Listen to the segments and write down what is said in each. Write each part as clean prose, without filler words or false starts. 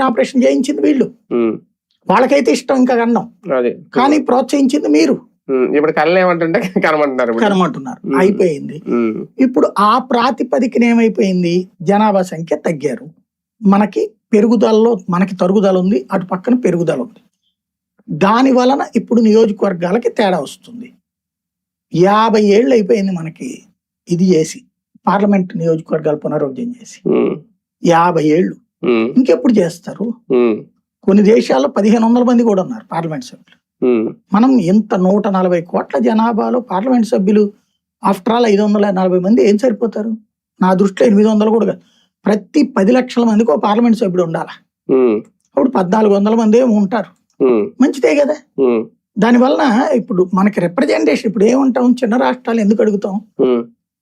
Operation చేయించింది వీళ్ళు, వాళ్ళకైతే ఇష్టం ఇంకా కన్నం, కానీ ప్రోత్సహించింది మీరు. ఇప్పుడు కళ్ళు ఏమంటుంటే కనమంటున్నారు. అయిపోయింది. ఇప్పుడు ఆ ప్రాతిపదికన ఏమైపోయింది, జనాభా సంఖ్య తగ్గారు, మనకి పెరుగుదలలో మనకి తరుగుదల ఉంది, అటు పక్కన పెరుగుదల ఉంది. దాని వలన ఇప్పుడు నియోజకవర్గాలకి తేడా వస్తుంది. 50 ఏళ్ళు అయిపోయింది మనకి ఇది చేసి, పార్లమెంట్ నియోజకవర్గాలు పునరుద్ధరణ చేసి 50 ఏళ్ళు. ఇంకెప్పుడు చేస్తారు? కొన్ని దేశాల్లో 1500 మంది కూడా ఉన్నారు పార్లమెంట్ సభ్యులు. మనం ఇంత 140 కోట్ల జనాభాలో పార్లమెంట్ సభ్యులు ఆఫ్టర్ ఆల్ 540 మంది ఏం సరిపోతారు? నా దృష్టిలో 800 కూడా కాదు, ప్రతి 10 లక్షల మందికి ఒక పార్లమెంట్ సభ్యుడు ఉండాలా. అప్పుడు 1400 మంది ఏమి ఉంటారు, మంచిదే కదా. దానివల్ల ఇప్పుడు మనకి రిప్రజెంటేషన్, ఇప్పుడు ఏమంటాం, చిన్న రాష్ట్రాలు ఎందుకు అడుగుతాం?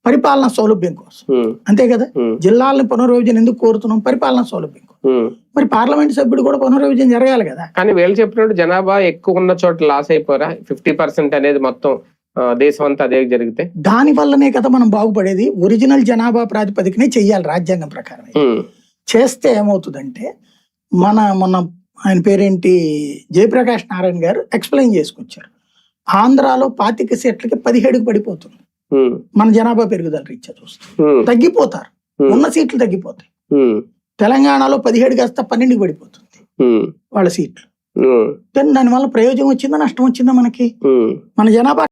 పరిపాలనా సౌలభ్యం కోసం, అంతే కదా. జిల్లాలను పునర్విభజన ఎందుకు కోరుతున్నాం? పరిపాలనా సౌలభ్యం కోసం. మరి పార్లమెంట్ సభ్యుడు కూడా పునర్విభజన జరగాలి కదా. కానీ వీళ్ళు చెప్పినట్టు జనాభా ఎక్కువ ఉన్న చోట లాస్ అయిపోరా? 50% అనేది మొత్తం దేశం అంతా అదే జరిగితే దాని వల్లనే కదా మనం బాగుపడేది. ఒరిజినల్ జనాభా ప్రాతిపదికనే చెయ్యాలి రాజ్యాంగం ప్రకారం. చేస్తే ఏమవుతుందంటే, మొన్న ఆయన పేరేంటి, జయప్రకాష్ నారాయణ గారు ఎక్స్ప్లెయిన్ చేసుకొచ్చారు. ఆంధ్రాలో 25 సీట్లకి 17కి పడిపోతుంది. మన జనాభా పెరుగుదల రీత్యా చూస్తే తగ్గిపోతారు, ఉన్న సీట్లు తగ్గిపోతాయి. తెలంగాణలో 17 కాస్త 12కి పడిపోతుంది వాళ్ళ సీట్లు. దానివల్ల ప్రయోజనం వచ్చిందా నష్టం వచ్చిందా మనకి? మన జనాభా